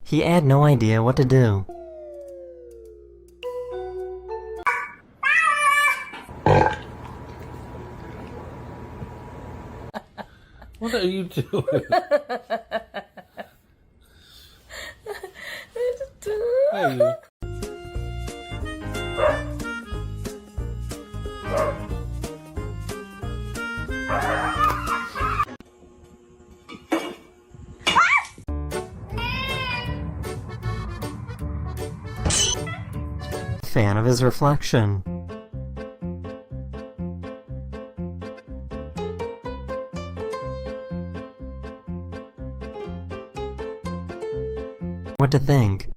He had no idea what to do. What are you doing? Hey. Fan of his reflection. What to think?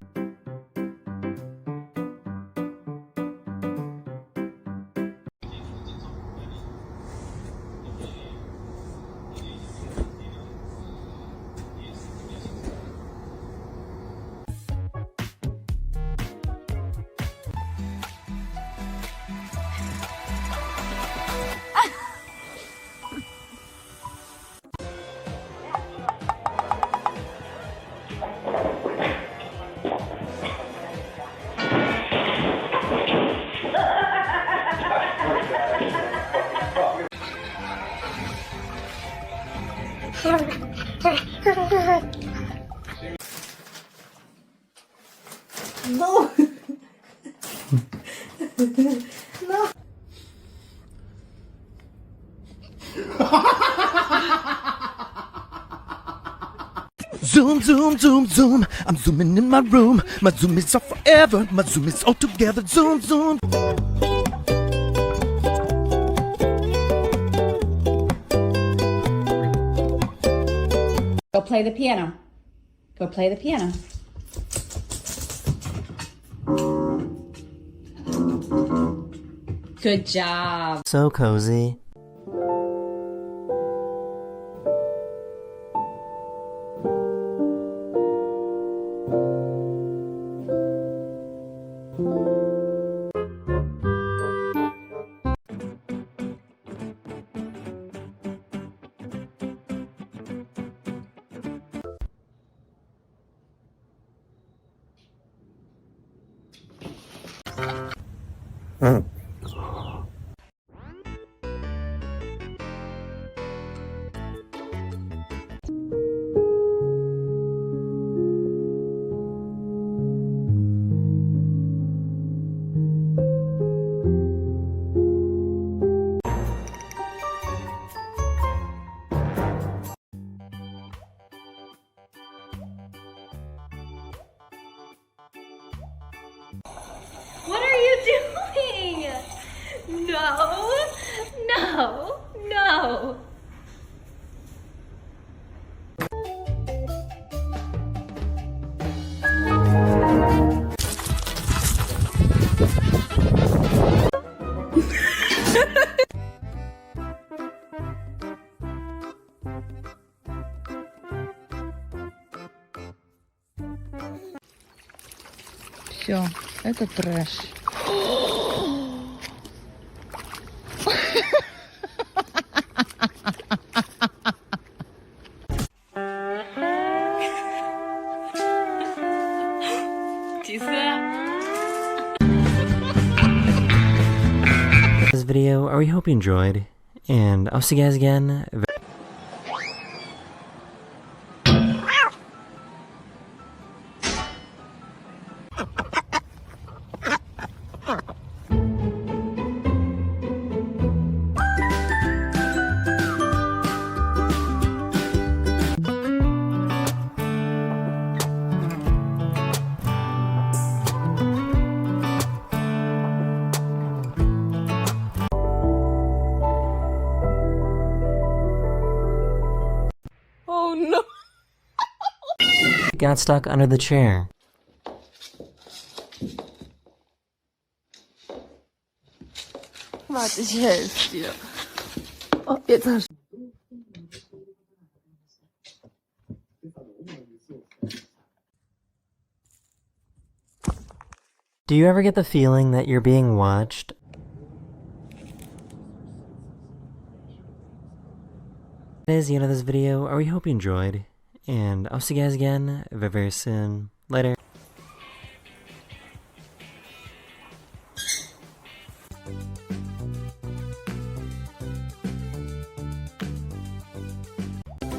No! No! Zoom, zoom, zoom, zoom. I'm zooming in my room. My zoom is off forever. My zoom is all together. Zoom, zoom. Go play the piano. Go play the piano. Good job. So cozy. What are you doing? No, no, no. Все, это трэш. This video, we hope you enjoyed, and I'll see you guys again. Oh no! Got stuck under the chair. Warte, ich helfe dir. Oh, jetzt hast du. Do you ever get the feeling that you're being watched? That is the end of this video. We hope you enjoyed, and I'll see you guys again very, very soon. Later.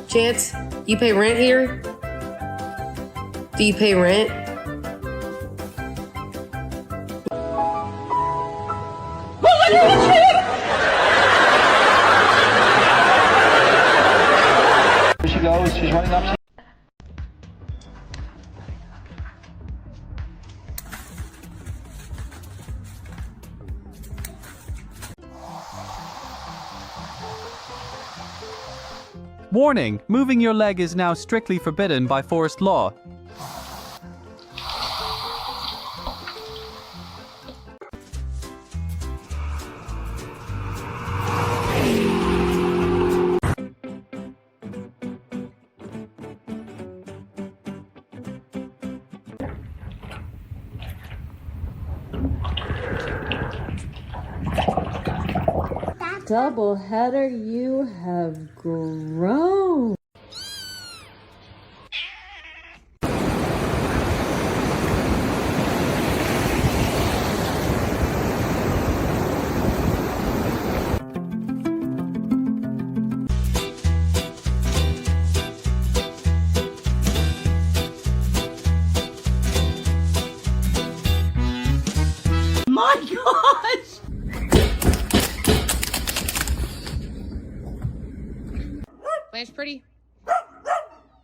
Chance, you pay rent here? Do you pay rent? Here she goes, she's running up. Warning! Moving your leg is now strictly forbidden by forest law. Doubleheader, you have grown. My gosh! Blanche, pretty.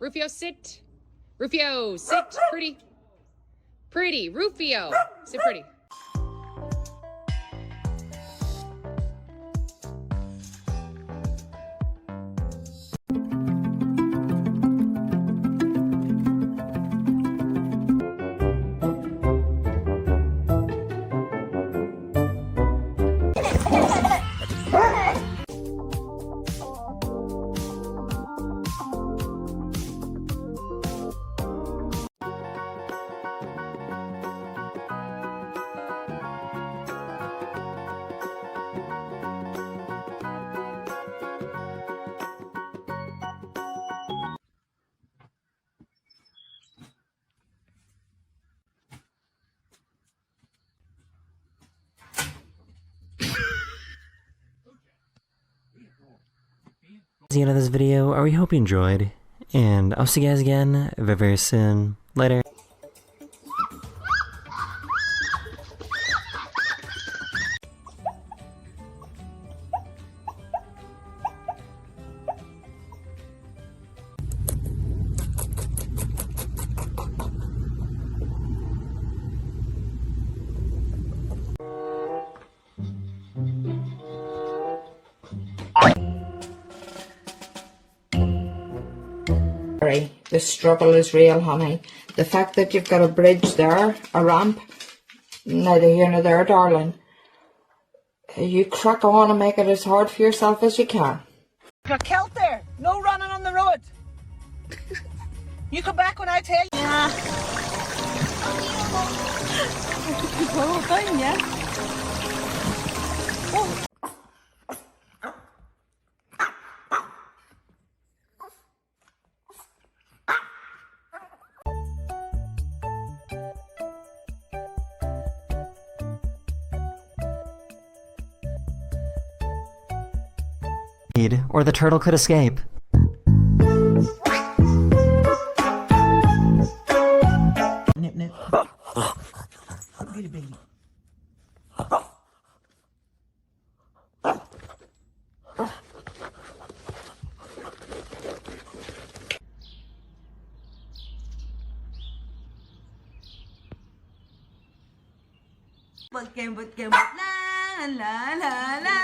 Rufio, sit. Rufio, sit, pretty. Pretty, Rufio, sit, pretty. That's the end of this video. We hope you enjoyed, and I'll see you guys again very, very soon. Later. The struggle is real, honey. The fact that you've got a bridge there, a ramp, neither here nor there, darling. You crack on and make it as hard for yourself as you can. Got killed there. No running on the road. You come back when I tell you. Yeah. The whole thing, yeah. Oh. Or the turtle could escape. Nip, nip. Get it, baby. But la la la la.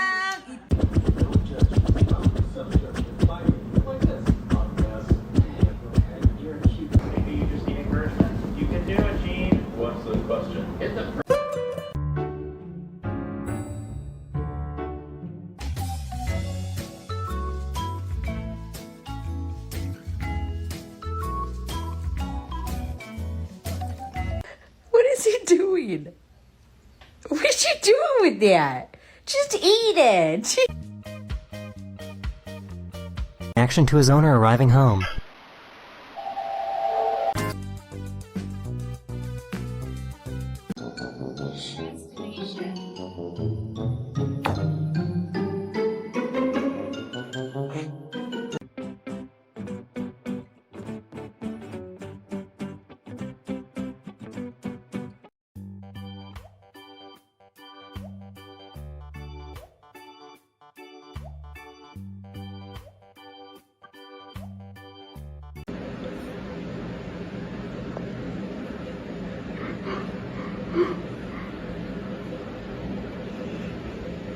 What is he doing? What is she doing with that? Just eat it. Action to his owner arriving home.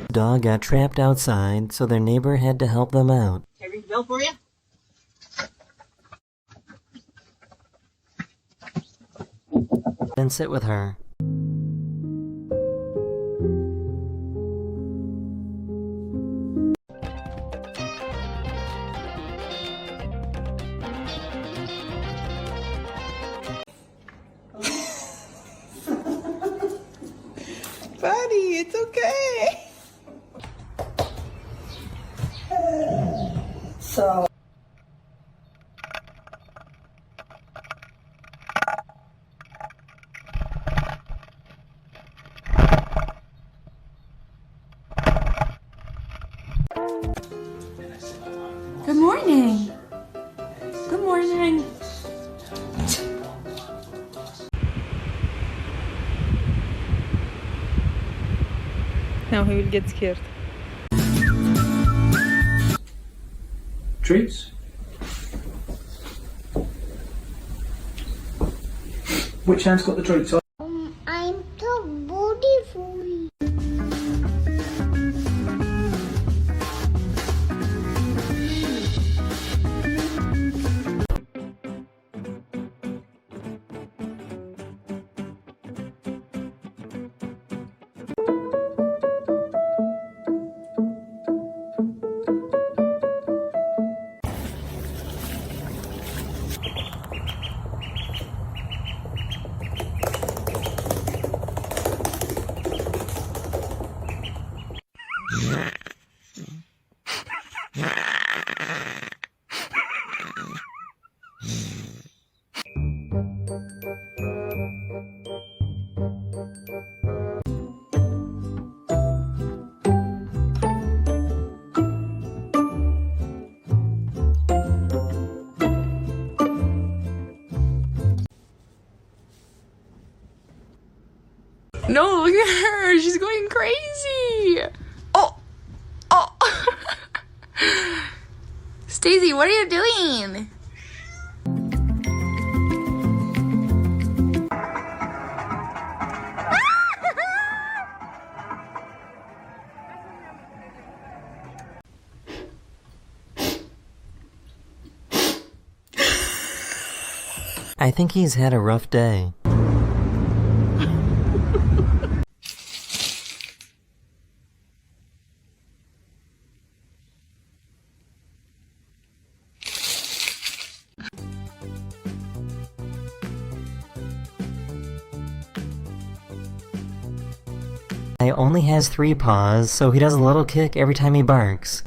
The dog got trapped outside, so their neighbor had to help them out. Can I ring the bell for you? Then sit with her. Buddy, it's okay. So. Good morning. Good morning. Now he will get scared. Treats? Which hand's got the treats on? I'm so beautiful. No, look at her. She's going crazy. Oh. Oh. Stacey, what are you doing? I think he's had a rough day. He only has 3 paws, so he does a little kick every time he barks.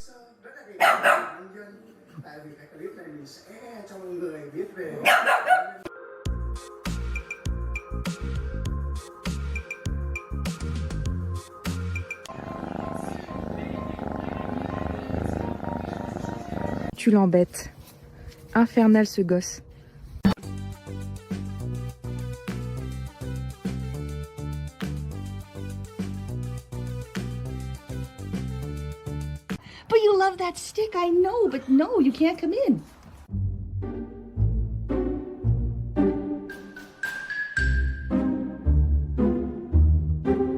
Tu l'embêtes. Infernal ce gosse. But you love that stick, I know, but no, you can't come in.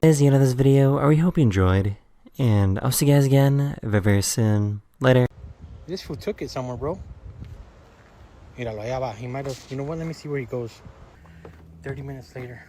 That is the end of this video. I hope you enjoyed, and I'll see you guys again very, very soon. Later. This fool took it somewhere, bro. Míralo, allá va. He might have... You know what? Let me see where he goes. 30 minutes later.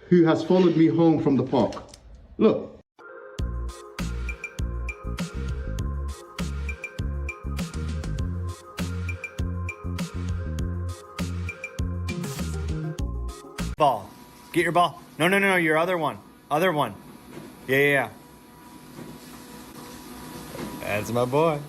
who has followed me home from the park. Look. Ball. Get your ball. No, your other one. Other one. Yeah. That's my boy.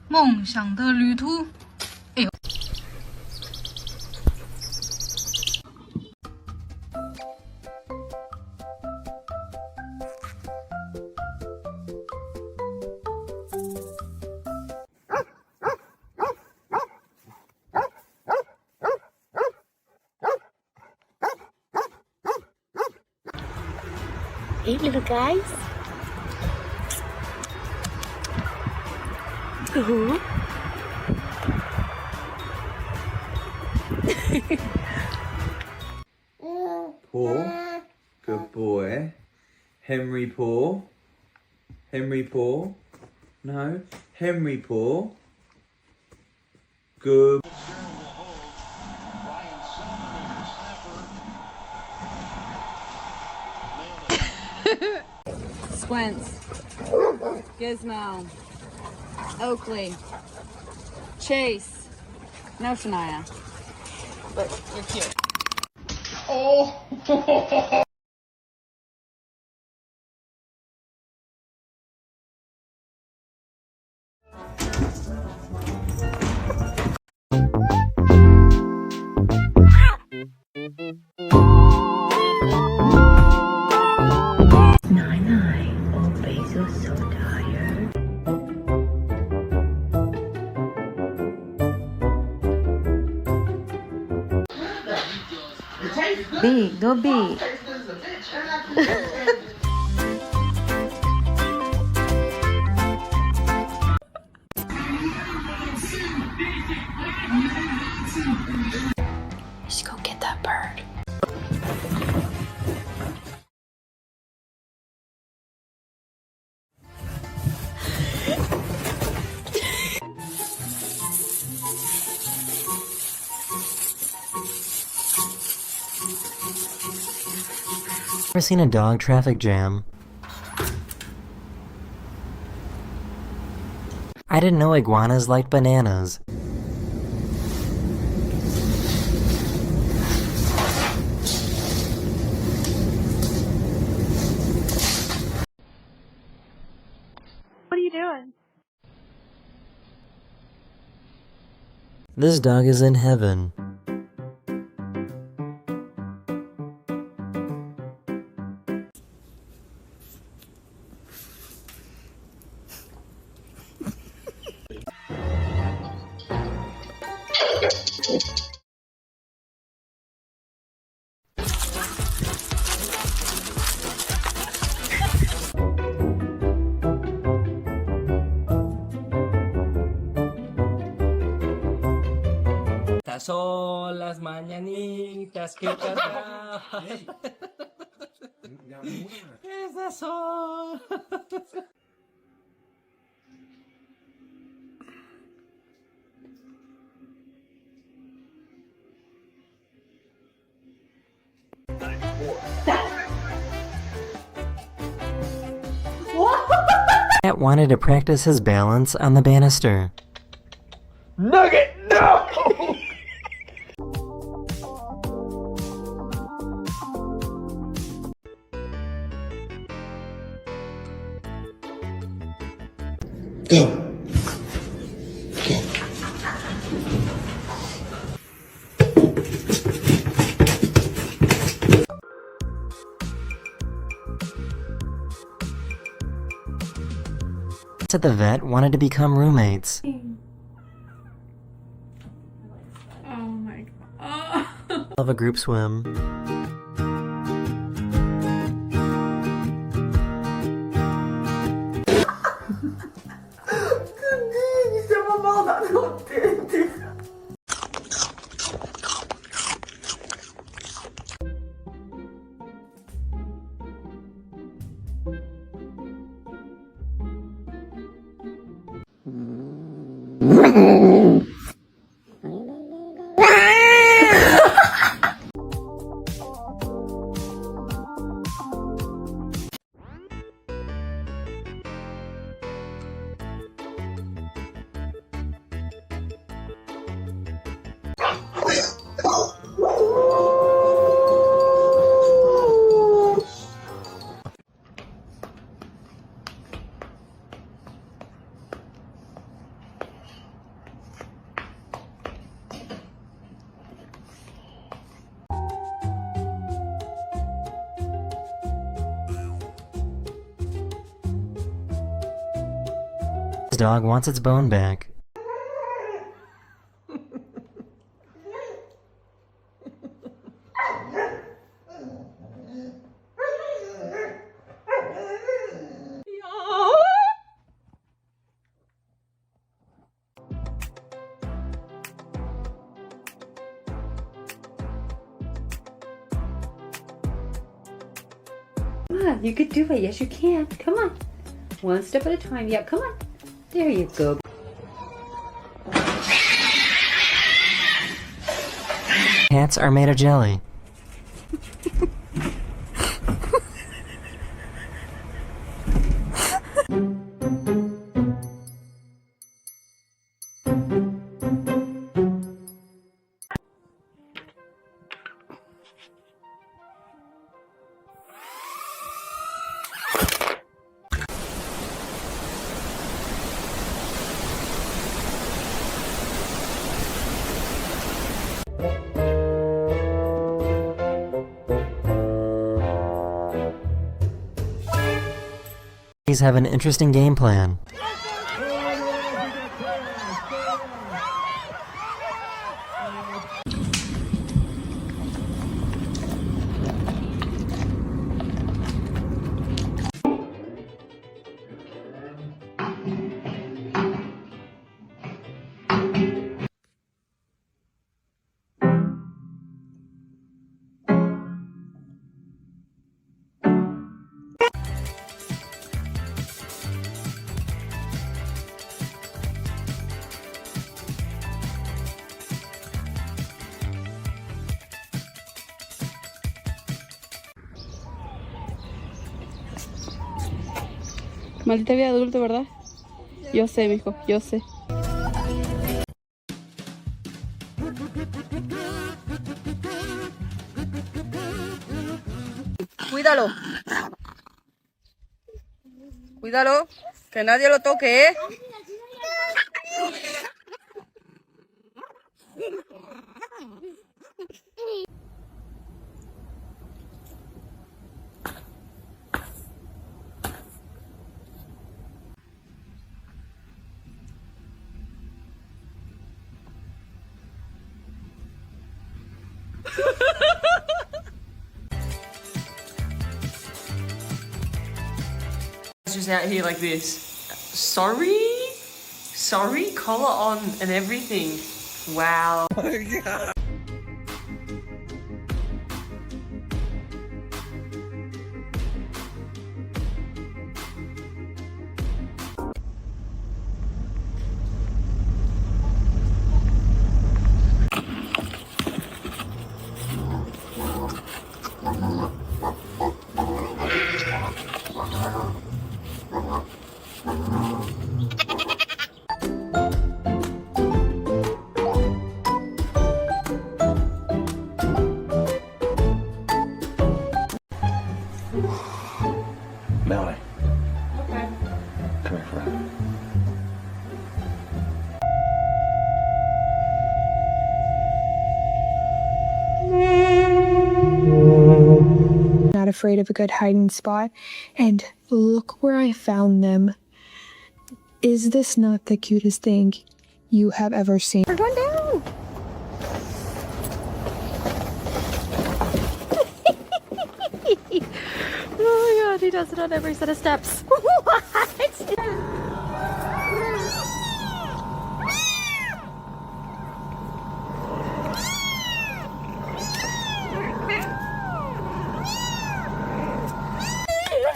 梦想的旅途。哎呦！Hey, little guys. Ooh. Paul. Good boy. Henry Paul. Henry Paul. No. Henry Paul. Good. Squints. Gizmo. Oakley. Chase. No, Shania. But you're cute. Oh! Big, go big. Just go get that bird. Ever seen a dog traffic jam? I didn't know iguanas liked bananas. What are you doing? This dog is in heaven. Estas son las mañanitas que cantaba. Estas son. Cat wanted to practice his balance on the banister. Nugget, no! Go. At the vet wanted to become roommates. Oh my god. Love a group swim. This dog wants its bone back. Come on, you could do it. Yes, you can. Come on. One step at a time. Yep, come on. There you go. Cats are made of jelly. These have an interesting game plan. Maldita vida adulto, ¿verdad? Yo sé, mijo, yo sé. Cuídalo. Cuídalo, que nadie lo toque, ¿eh? Just out here like this. Sorry? Sorry? Collar on and everything. Wow. Oh my God. Melanie. Okay. Come here, friend. Not afraid of a good hiding spot. And look where I found them. Is this not the cutest thing you have ever seen? We're going down! Oh my god, he does it on every set of steps. What?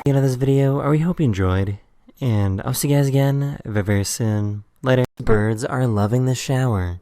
End of this video, or we hope you enjoyed, and I'll see you guys again very, very soon. Later. Birds are loving the shower.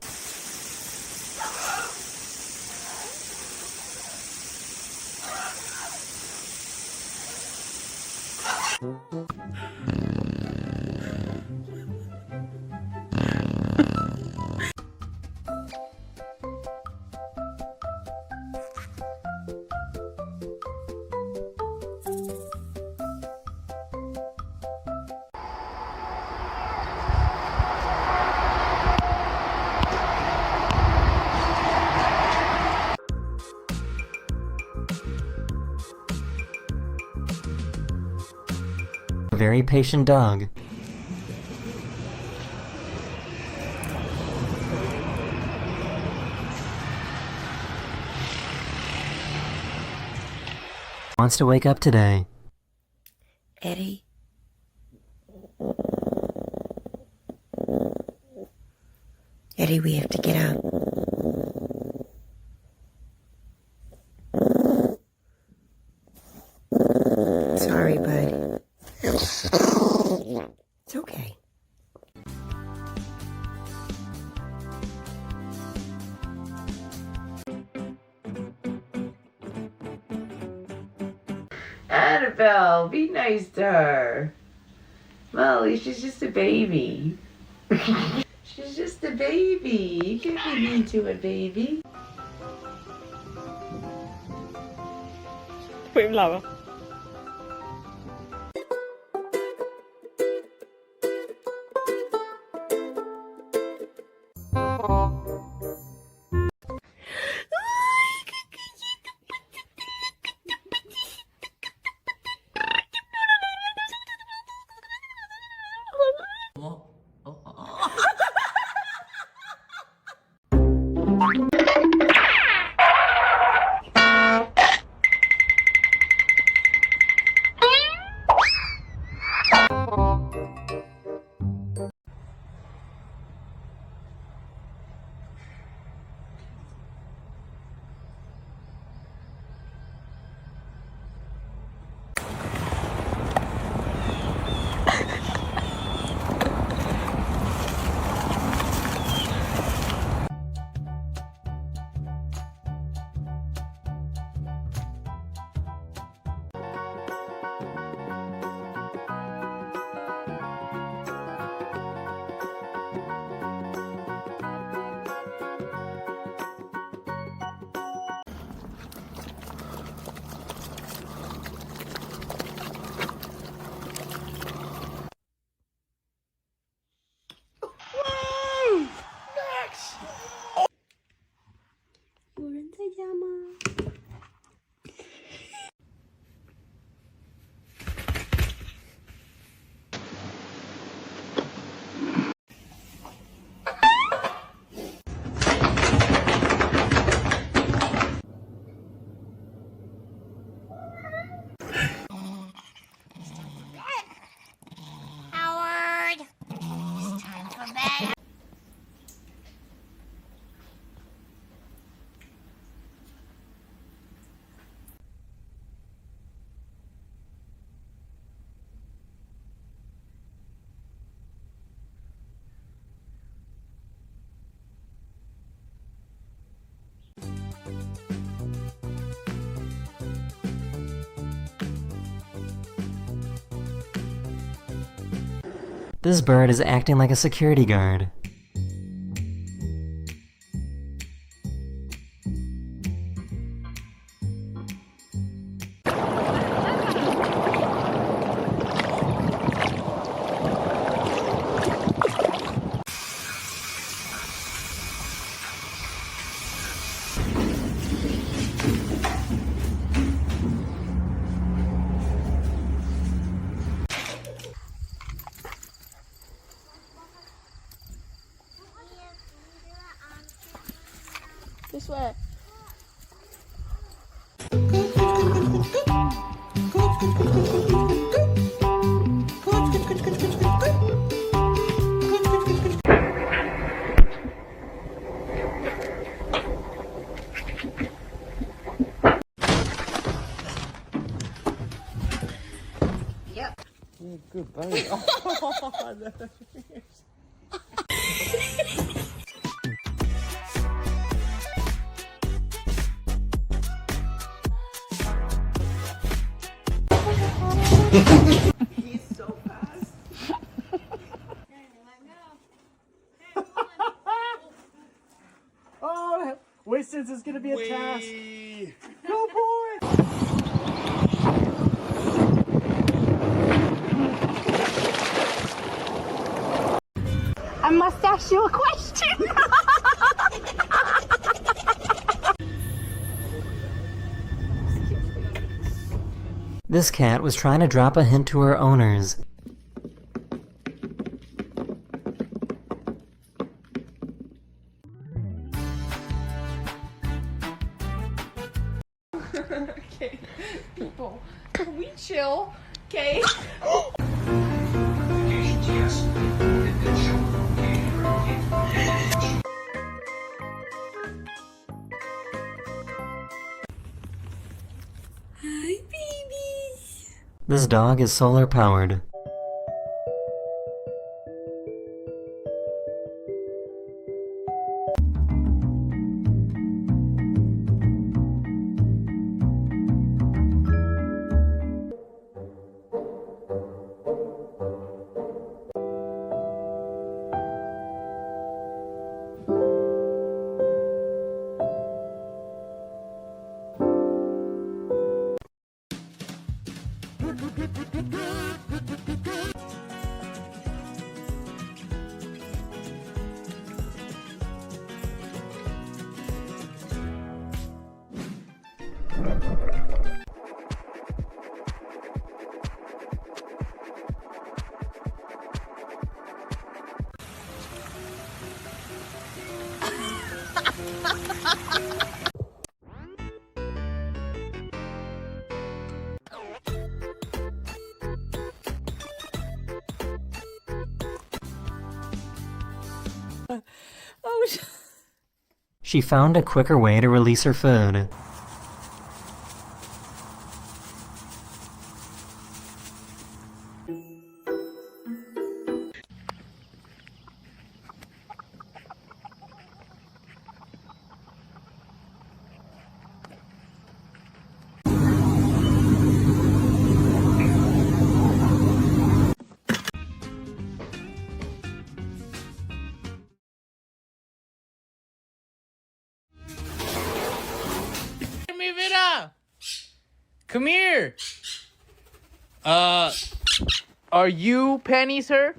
Very patient dog. Wants to wake up today. Eddie? Eddie, we have to get up. Sorry, bud. It's okay. Annabelle, be nice to her. Molly, she's just a baby. She's just a baby. You can't be mean to a baby. Put him lower. This bird is acting like a security guard. This way. Yep. Good buddy. Oh, He's so fast. oh, Winston's is gonna be a task. Go boy! I must ask you a question. This cat was trying to drop a hint to her owners. Okay, people, can we chill? Okay. Hi, baby. This dog is solar powered. Oh, She found a quicker way to release her food. Come here. Are you Penny, sir?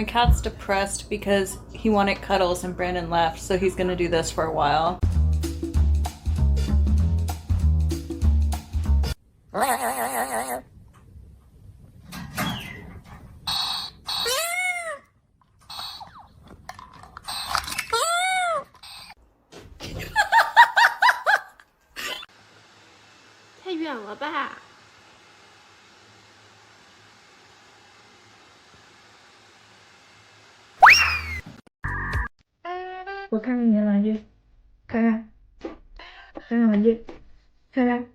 My cat's depressed because he wanted cuddles and Brandon left, so he's gonna do this for a while.我看看你的玩具，看看，看看玩具，看看，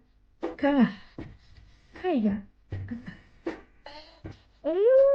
看看，看一下。哎呦！